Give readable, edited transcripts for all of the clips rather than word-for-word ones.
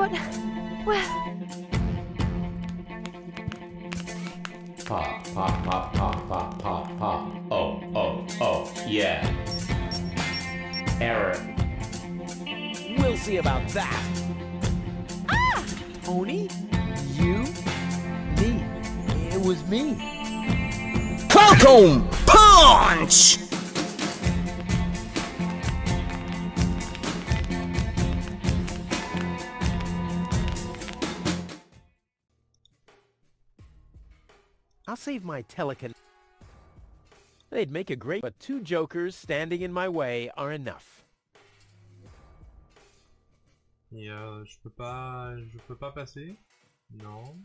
What? Well... Pop, pop, pop, pop, pop, pop, pop. Oh, oh, oh, yeah. Error. We'll see about that. Ah! Oni? You? Me. It was me. Welcome! Punch! I'll save my telecon. They'd make a great... But two jokers standing in my way are enough. Et je peux pas passer. Non.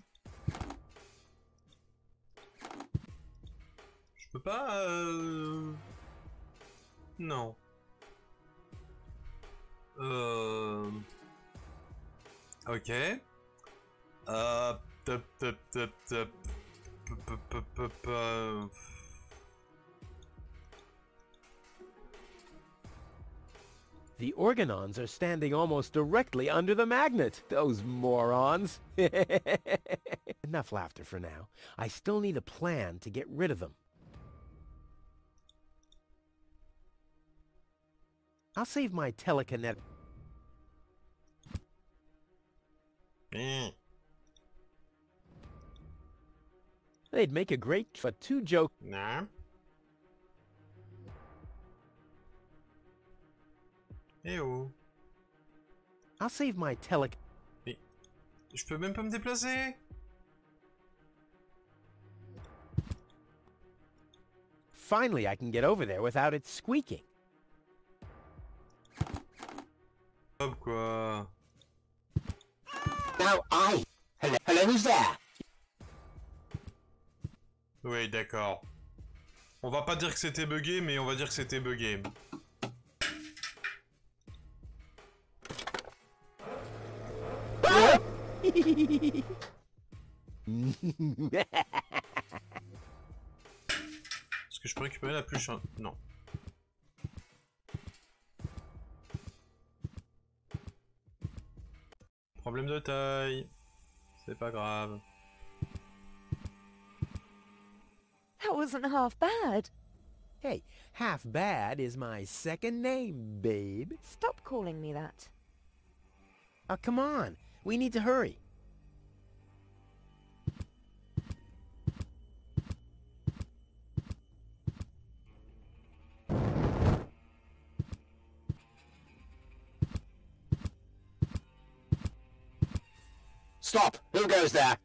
Je peux pas non. Ok. Top, top, top, top. The organons are standing almost directly under the magnet. Those morons. Enough laughter for now. I still need a plan to get rid of them. I'll save my telekinetic... They'd make a great... But two joke... Nah. Eh oh. I'll save my tele... Mais... Je peux même pas me déplacer. Finally, I can get over there without it squeaking. Hop quoi. Now hello, who's there? Oui, d'accord. On va pas dire que c'était buggé, mais on va dire que c'était buggé. Est-ce que je peux récupérer la pluche? Non. Problème de taille. C'est pas grave. That wasn't half bad. Hey, half bad is my second name, babe. Stop calling me that. Oh, come on. We need to hurry. Stop! Who goes there?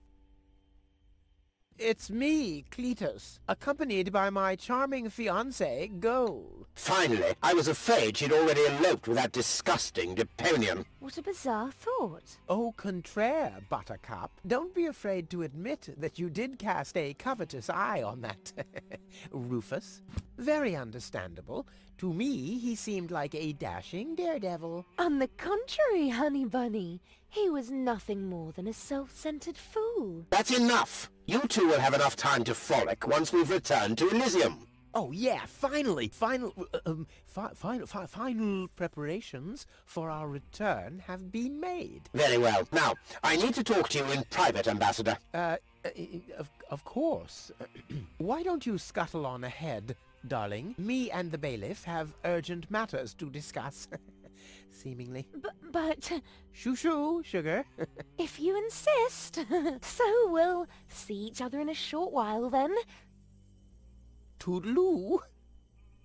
It's me, Cletus, accompanied by my charming fiancée, Gold. Finally, I was afraid she'd already eloped with that disgusting Deponian. What a bizarre thought. Au contraire, Buttercup. Don't be afraid to admit that you did cast a covetous eye on that Rufus. Very understandable. To me, he seemed like a dashing daredevil. On the contrary, honey bunny, he was nothing more than a self-centered fool. That's enough! You two will have enough time to frolic once we've returned to Elysium. Oh yeah, finally! Final preparations for our return have been made. Very well. Now, I need to talk to you in private, Ambassador. Of course. Why don't you scuttle on ahead, darling? Me and the bailiff have urgent matters to discuss. Seemingly. But... Shoo-shoo, sugar. If you insist. So we'll see each other in a short while then. Toodaloo.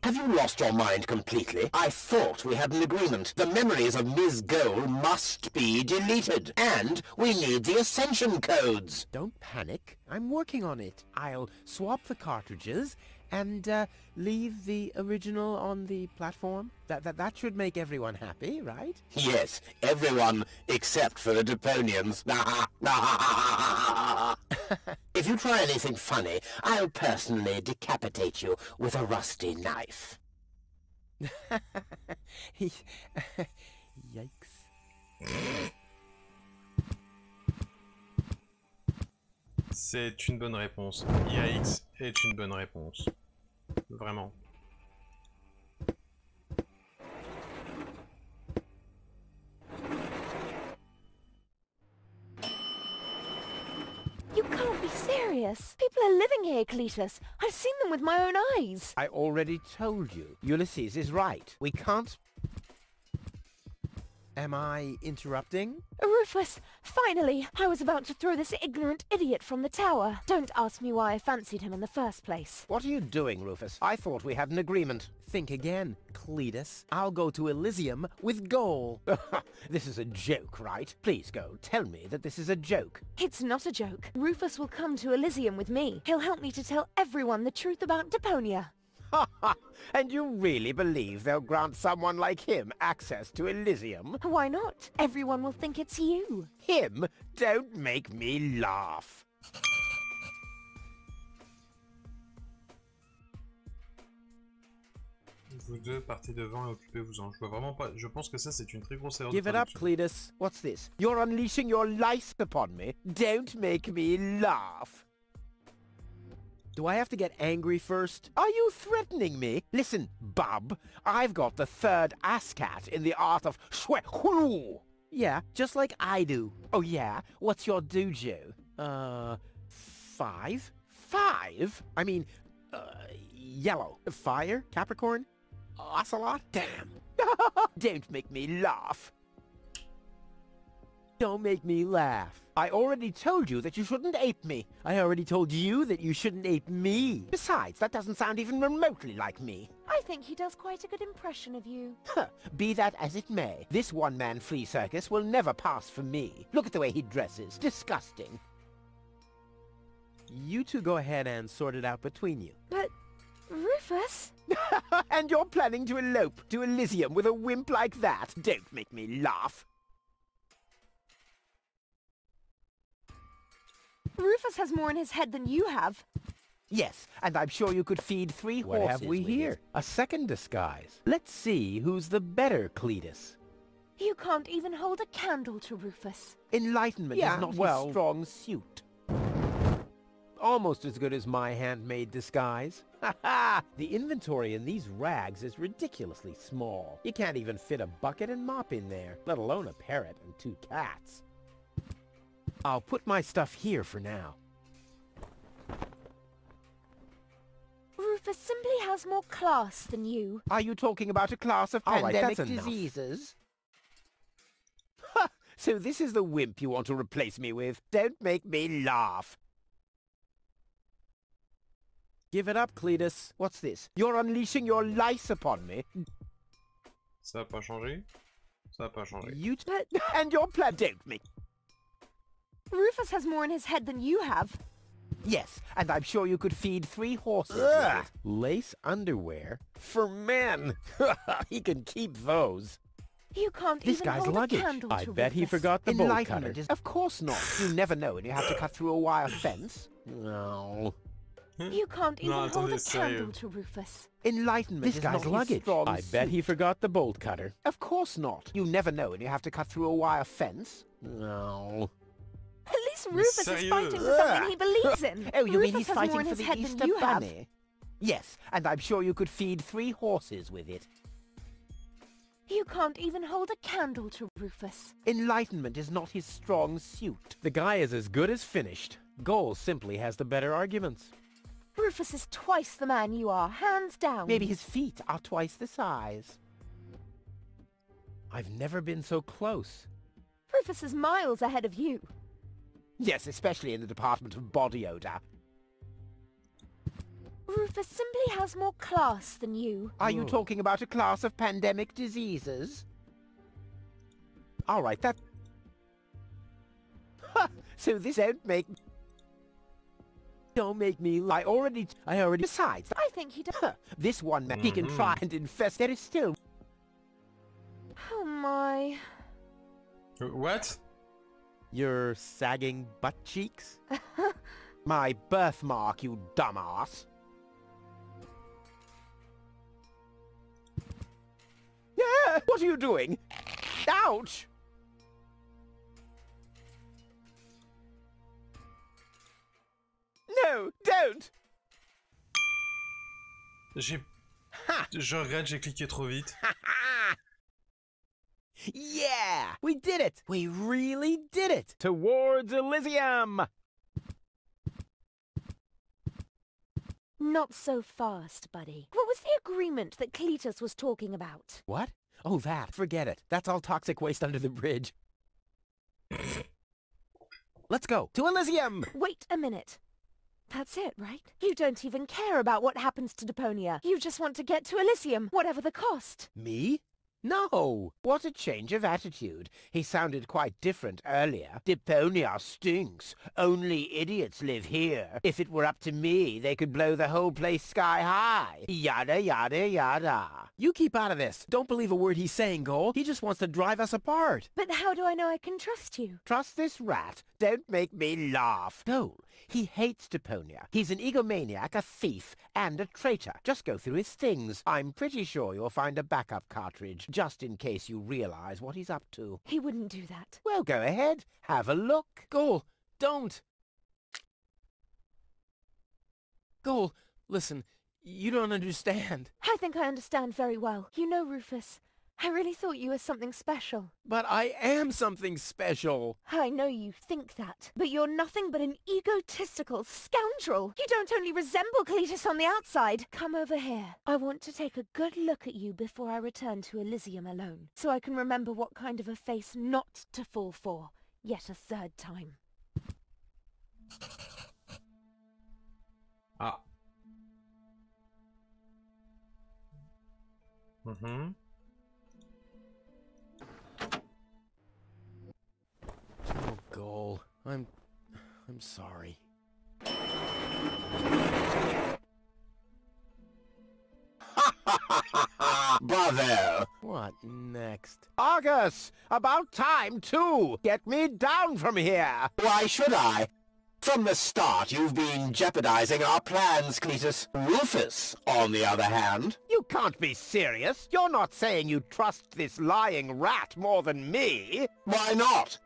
Have you lost your mind completely? I thought we had an agreement. The memories of Ms. Gold must be deleted. And we need the Ascension codes. Don't panic. I'm working on it. I'll swap the cartridges and leave the original on the platform. That should make everyone happy, right? Yes, everyone except for the Deponians. If you try anything funny, I'll personally decapitate you with a rusty knife. Yikes. C'est une bonne réponse. IAX est une bonne réponse. Vraiment. serious? People are living here, Cletus. I've seen them with my own eyes. I already told you. Ulysses is right. We can't... Am I interrupting? Rufus, finally! I was about to throw this ignorant idiot from the tower. Don't ask me why I fancied him in the first place. What are you doing, Rufus? I thought we had an agreement. Think again, Cletus. I'll go to Elysium with Goal. This is a joke, right? Please go. Tell me that this is a joke. It's not a joke. Rufus will come to Elysium with me. He'll help me to tell everyone the truth about Deponia. And you really believe they'll grant someone like him access to Elysium? Why not? Everyone will think it's you. Him? Don't make me laugh. Vous deux partez devant et occupez-vous-en. Je vois vraiment pas. Je pense que ça c'est une très grosse erreur. Give de it up, traduction. Cletus. What's this? You're unleashing your lice upon me. Don't make me laugh. Do I have to get angry first? Are you threatening me? Listen, bub, I've got the third ASCAT in the art of shwe. Yeah, just like I do. Oh yeah? What's your dojo? 5? 5? I mean, yellow. Fire? Capricorn? Ocelot? Damn. Don't make me laugh. Don't make me laugh. I already told you that you shouldn't ape me. I already told you that you shouldn't ape me. Besides, that doesn't sound even remotely like me. I think he does quite a good impression of you. Be that as it may, this one-man flea circus will never pass for me. Look at the way he dresses. Disgusting. You two go ahead and sort it out between you. But, Rufus? And you're planning to elope to Elysium with a wimp like that? Don't make me laugh. Rufus has more in his head than you have. Yes, and I'm sure you could feed 3 horses. What have we here? A second disguise. Let's see who's the better Cletus. You can't even hold a candle to Rufus. Enlightenment is not his strong suit. Almost as good as my handmade disguise. Ha ha! The inventory in these rags is ridiculously small. You can't even fit a bucket and mop in there, let alone a parrot and 2 cats. I'll put my stuff here for now. Rufus simply has more class than you. Are you talking about a class of pandemic diseases? Ha! So this is the wimp you want to replace me with? Don't make me laugh. Give it up, Cletus. What's this? You're unleashing your lice upon me. Ça a pas changé? Ça a pas changé. You and your plan don't me. Rufus has more in his head than you have. Yes, and I'm sure you could feed 3 horses with it. Lace underwear? For men! He can keep those. You can't This even guy's hold luggage. a candle I to bet he Rufus. forgot the bolt cutter. Of course not. You never know when you have to cut through a wire fence. No. You can't even hold a attendez, candle sérieux. to Rufus. Enlightenment This is guy's not his luggage. strong I bet he suit. forgot the bolt cutter. Of course not. You never know when you have to cut through a wire fence. No. At least Rufus is sérieux. fighting for something he believes in. Oh, you mean Rufus he's has more fighting in for his the head Easter than you have. Bunny? Yes, and I'm sure you could feed 3 horses with it. You can't even hold a candle to Rufus. Enlightenment is not his strong suit. The guy is as good as finished. Goal simply has the better arguments. Rufus is twice the man you are, hands down. Maybe his feet are twice the size. I've never been so close. Rufus is miles ahead of you. Yes, especially in the department of body odor. Rufus simply has more class than you. Are you talking about a class of pandemic diseases? All right, that... So this don't make... Don't make me lie. I already... Besides, I think he does. this one man, he can try and infest... There is still... Oh my. What? Your sagging butt cheeks? My birthmark, you dumbass. Yeah, what are you doing? Ouch! No, don't! Je regrette, j'ai cliqué trop vite. Yeah! We did it! We really did it! Towards Elysium! Not so fast, buddy. What was the agreement that Cletus was talking about? What? Oh, that. Forget it. That's all toxic waste under the bridge. Let's go. To Elysium! Wait a minute. That's it, right? You don't even care about what happens to Deponia. You just want to get to Elysium, whatever the cost. Me? No! What a change of attitude. He sounded quite different earlier. Deponia stinks. Only idiots live here. If it were up to me, they could blow the whole place sky high. Yada, yada, yada. You keep out of this. Don't believe a word he's saying, Goal. He just wants to drive us apart. But how do I know I can trust you? Trust this rat? Don't make me laugh. Goal, he hates Deponia. He's an egomaniac, a thief, and a traitor. Just go through his things. I'm pretty sure you'll find a backup cartridge, just in case you realize what he's up to. He wouldn't do that. Well, go ahead. Have a look. Goal, don't. Goal, listen, you don't understand. I think I understand very well. You know, Rufus, I really thought you were something special. But I am something special. I know you think that, but you're nothing but an egotistical scoundrel. You don't only resemble Cletus on the outside. Come over here. I want to take a good look at you before I return to Elysium alone, so I can remember what kind of a face not to fall for, yet a third time. Ah. Mhm. Oh, Goal, I'm sorry. Bravo! What next? Argus! About time, too! Get me down from here! Why should I? From the start, you've been jeopardizing our plans, Cletus. Rufus, on the other hand... You can't be serious! You're not saying you trust this lying rat more than me! Why not?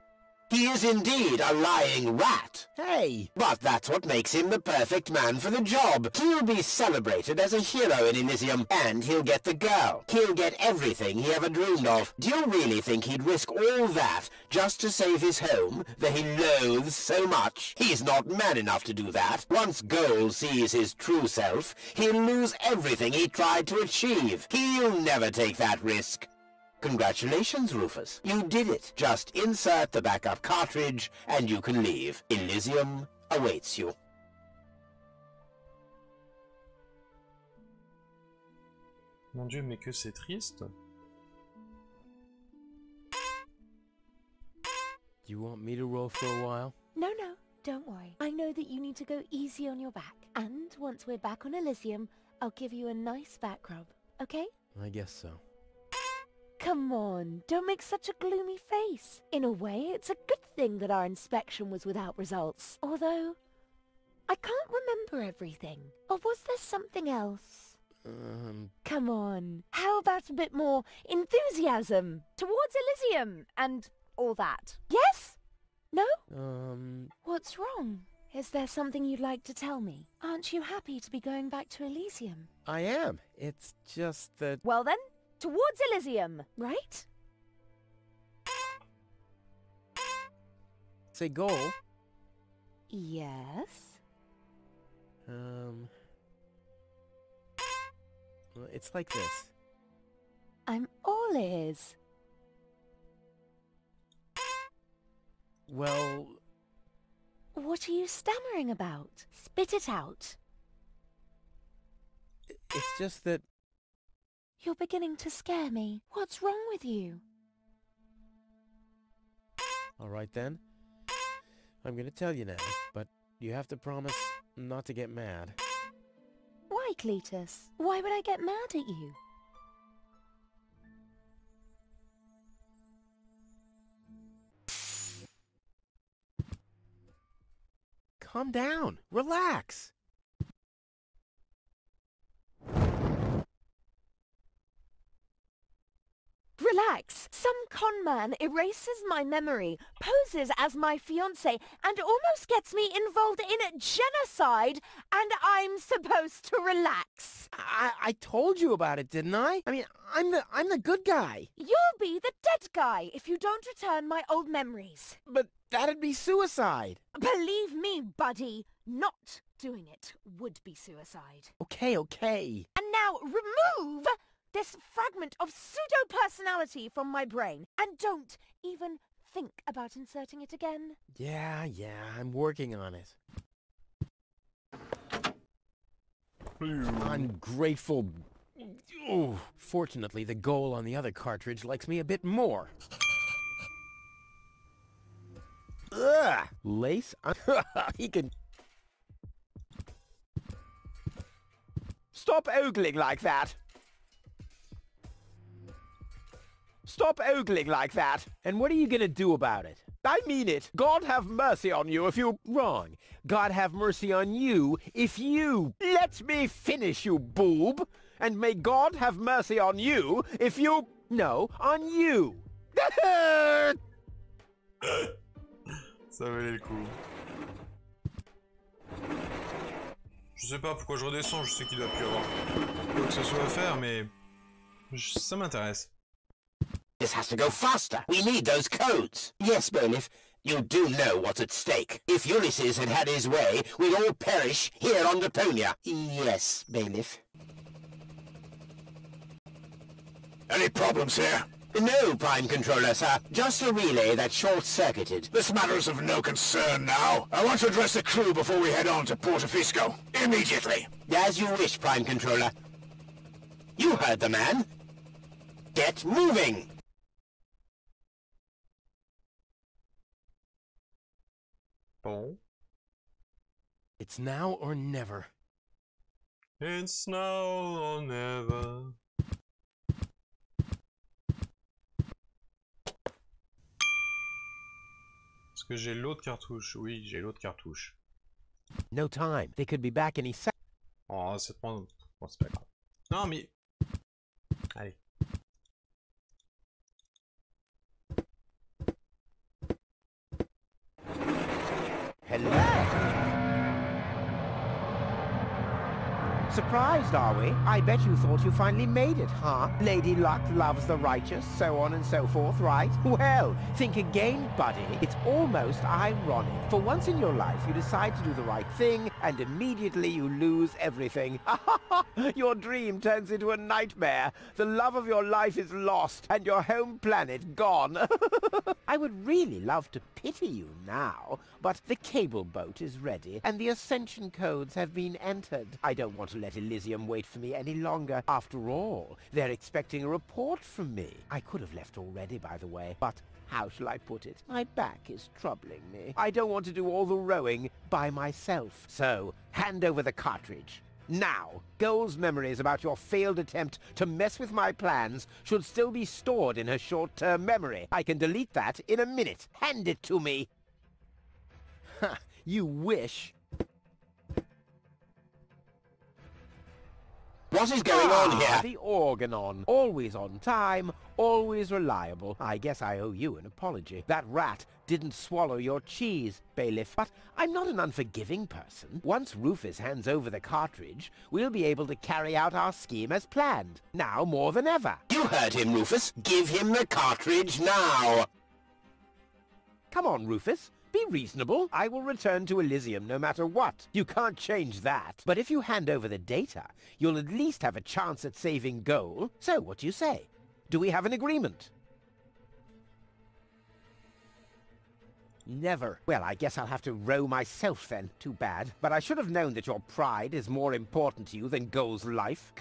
He is indeed a lying rat. Hey! But that's what makes him the perfect man for the job. He'll be celebrated as a hero in Elysium, and he'll get the girl. He'll get everything he ever dreamed of. Do you really think he'd risk all that just to save his home that he loathes so much? He's not man enough to do that. Once Goal sees his true self, he'll lose everything he tried to achieve. He'll never take that risk. Congratulations, Rufus. You did it. Just insert the backup cartridge and you can leave. Elysium awaits you. Mon Dieu, mais que c'est triste. Do you want me to row for a while? No, don't worry. I know that you need to go easy on your back. And once we're back on Elysium, I'll give you a nice back rub, okay? I guess so. Come on, don't make such a gloomy face. In a way, it's a good thing that our inspection was without results. Although, I can't remember everything. Or was there something else? Come on, how about a bit more enthusiasm? Towards Elysium and all that. Yes? No? What's wrong? Is there something you'd like to tell me? Aren't you happy to be going back to Elysium? I am. It's just that... Well then, towards Elysium, right? Say, Goal. Yes? Well, it's like this. I'm all ears. Well... What are you stammering about? Spit it out. It's just that... You're beginning to scare me. What's wrong with you? All right, then. I'm gonna tell you now, but you have to promise not to get mad. Why, Cletus? Why would I get mad at you? Calm down. Relax. Relax. Some con man erases my memory, poses as my fiancé, and almost gets me involved in genocide, and I'm supposed to relax. I told you about it, didn't I? I mean, I'm the good guy. You'll be the dead guy if you don't return my old memories. But that'd be suicide. Believe me, buddy, not doing it would be suicide. Okay, okay. And now remove this fragment of pseudo-personality from my brain, and don't even think about inserting it again. Yeah, I'm working on it. Ungrateful... Ooh. Fortunately, the goal on the other cartridge likes me a bit more. Ugh! Lace? He can... Stop ogling like that! Stop ogling like that! And what are you gonna do about it? I mean it! God have mercy on you if you... Wrong. God have mercy on you if you... Let me finish, you boob! And may God have mercy on you if you... No, on you! Ça valait le coup. Je sais pas pourquoi je redescends, je sais qu'il doit plus y avoir quoi que ce soit à faire, mais... ça m'intéresse. This has to go faster. We need those codes. Yes, bailiff, you do know what's at stake. If Ulysses had had his way, we'd all perish here on Deponia. Yes, bailiff. Any problems here? No, Prime Controller, sir. Just a relay that short-circuited. This matter is of no concern now. I want to address the crew before we head on to Portofisco. Immediately. As you wish, Prime Controller. You heard the man. Get moving! Bon. It's now or never. It's now or never. Est-ce que j'ai l'autre cartouche? Oui, j'ai l'autre cartouche. No time. They could be back any second. Oh, c'est pas... Bon, c'est pas grave. Non, mais... Allez. Hello? Surprised, are we? I bet you thought you finally made it, huh? Lady Luck loves the righteous, so on and so forth, right? Well, think again, buddy. It's almost ironic. For once in your life, you decide to do the right thing, and immediately you lose everything. Your dream turns into a nightmare. The love of your life is lost, and your home planet gone. I would really love to pity you now, but the cable boat is ready, and the ascension codes have been entered. I don't want to let Elysium wait for me any longer. After all, they're expecting a report from me. I could have left already, by the way, but how shall I put it? My back is troubling me. I don't want to do all the rowing by myself. So, hand over the cartridge. Now, Goal's memories about your failed attempt to mess with my plans should still be stored in her short-term memory. I can delete that in a minute. Hand it to me. Ha! You wish. What is going on here? The organon. Always on time, always reliable. I guess I owe you an apology. That rat didn't swallow your cheese, bailiff. But I'm not an unforgiving person. Once Rufus hands over the cartridge, we'll be able to carry out our scheme as planned. Now more than ever. You heard him, Rufus. Give him the cartridge now. Come on, Rufus. Be reasonable. I will return to Elysium no matter what. You can't change that. But if you hand over the data, you'll at least have a chance at saving Goal. So, what do you say? Do we have an agreement? Never. Well, I guess I'll have to row myself then. Too bad. But I should have known that your pride is more important to you than Goal's life.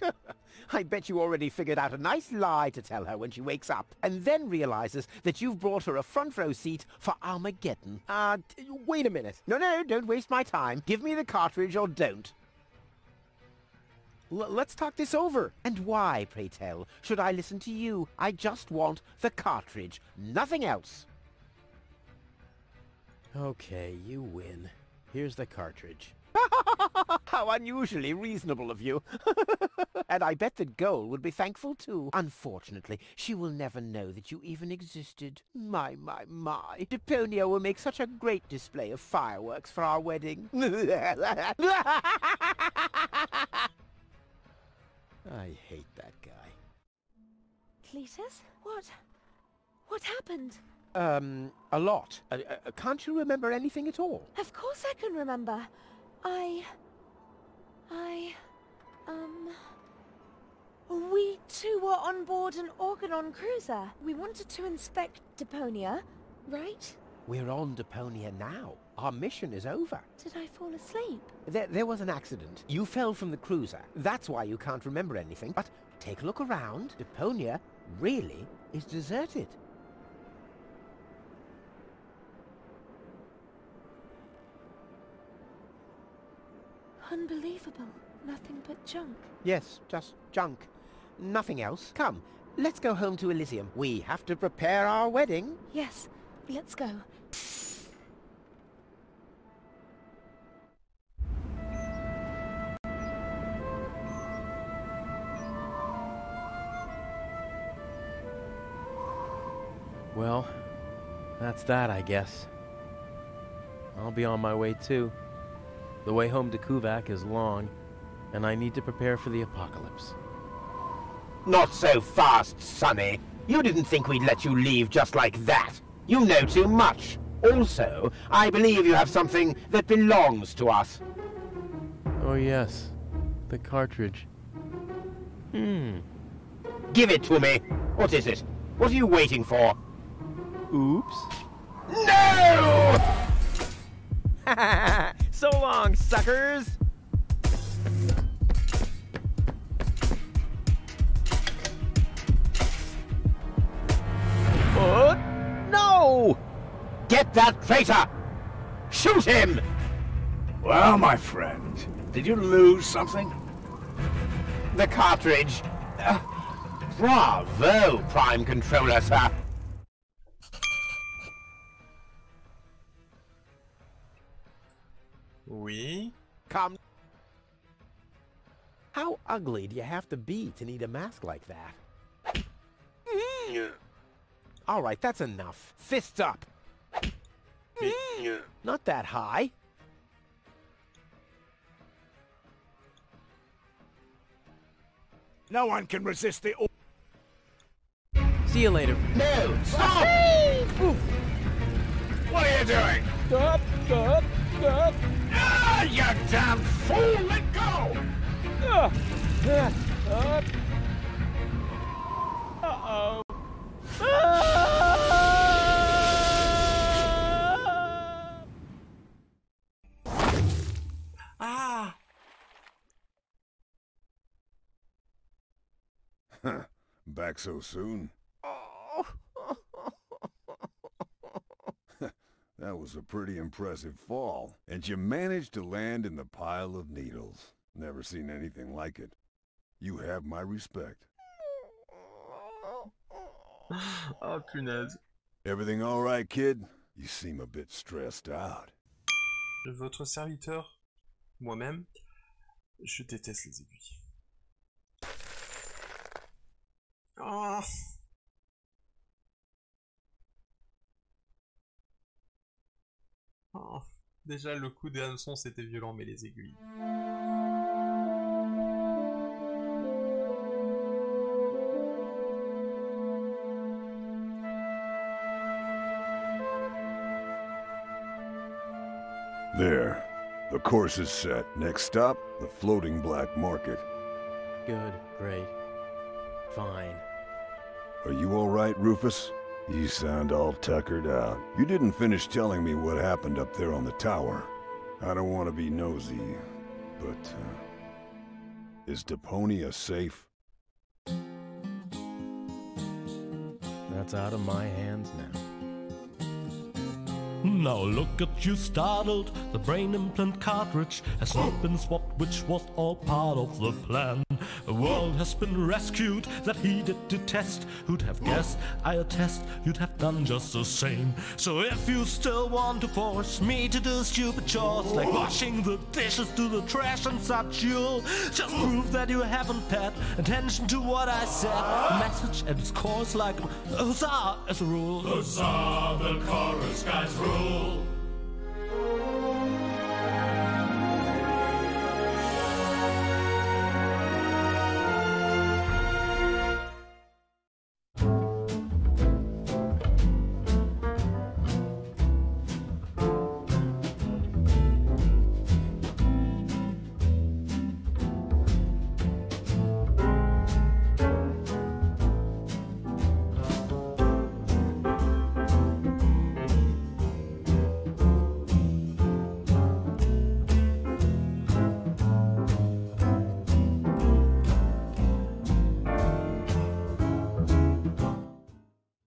I bet you already figured out a nice lie to tell her when she wakes up, and then realizes that you've brought her a front row seat for Armageddon. Wait a minute. No, don't waste my time. Give me the cartridge or don't. Let's talk this over. And why, pray tell, should I listen to you? I just want the cartridge. Nothing else. Okay, you win. Here's the cartridge. How unusually reasonable of you. And I bet that Goal would be thankful too. Unfortunately, she will never know that you even existed. My. Deponia will make such a great display of fireworks for our wedding. I hate that guy. Cletus? What happened? A lot. Can't you remember anything at all? Of course I can remember. I We too were on board an Organon cruiser. We wanted to inspect Deponia, right? We're on Deponia now. Our mission is over. Did I fall asleep? There was an accident. You fell from the cruiser. That's why you can't remember anything. But take a look around. Deponia really is deserted. Unbelievable. Nothing but junk. Yes, just junk. Nothing else. Come, let's go home to Elysium. We have to prepare our wedding. Yes, let's go. Well, that's that, I guess. I'll be on my way too. The way home to Kuvak is long, and I need to prepare for the apocalypse. Not so fast, Sonny. You didn't think we'd let you leave just like that. You know too much. Also, I believe you have something that belongs to us. Oh yes, the cartridge. Give it to me. What is it? What are you waiting for? Oops. No! So long, suckers! No! Get that traitor! Shoot him! Well, my friend, did you lose something? The cartridge. Bravo, Prime Controller, sir. Oui. Come. How ugly do you have to be to need a mask like that? All right, that's enough. Fists up. Not that high. No one can resist the... See you later. No, stop! What are you doing? Stop! Stop! Stop! Ah, you damn fool! Let go! Uh-oh. Ah! Back so soon? That was a pretty impressive fall. And you managed to land in the pile of needles. Never seen anything like it. You have my respect. Oh, punaise. Everything all right, kid? You seem a bit stressed out. Votre serviteur, moi-même, je déteste les aiguilles. Oh. Oh. Déjà, le coup des hameçons, c'était violent, mais les aiguilles... There. The course is set. Next stop, the floating black market. Good. Great. Fine. Are you all right, Rufus? You sound all tuckered out. You didn't finish telling me what happened up there on the tower. I don't want to be nosy, but, is Deponia safe? That's out of my hands now. Now look at you startled, the brain implant cartridge has not been swapped, which was all part of the plan. A world has been rescued that he did detest. Who'd have guessed, I attest, you'd have done just the same. So if you still want to force me to do stupid chores like washing the dishes, do the trash and such, you'll just prove that you haven't paid attention to what I said. The message at its core is like a huzzah as a rule. Huzzah, the chorus guys rule.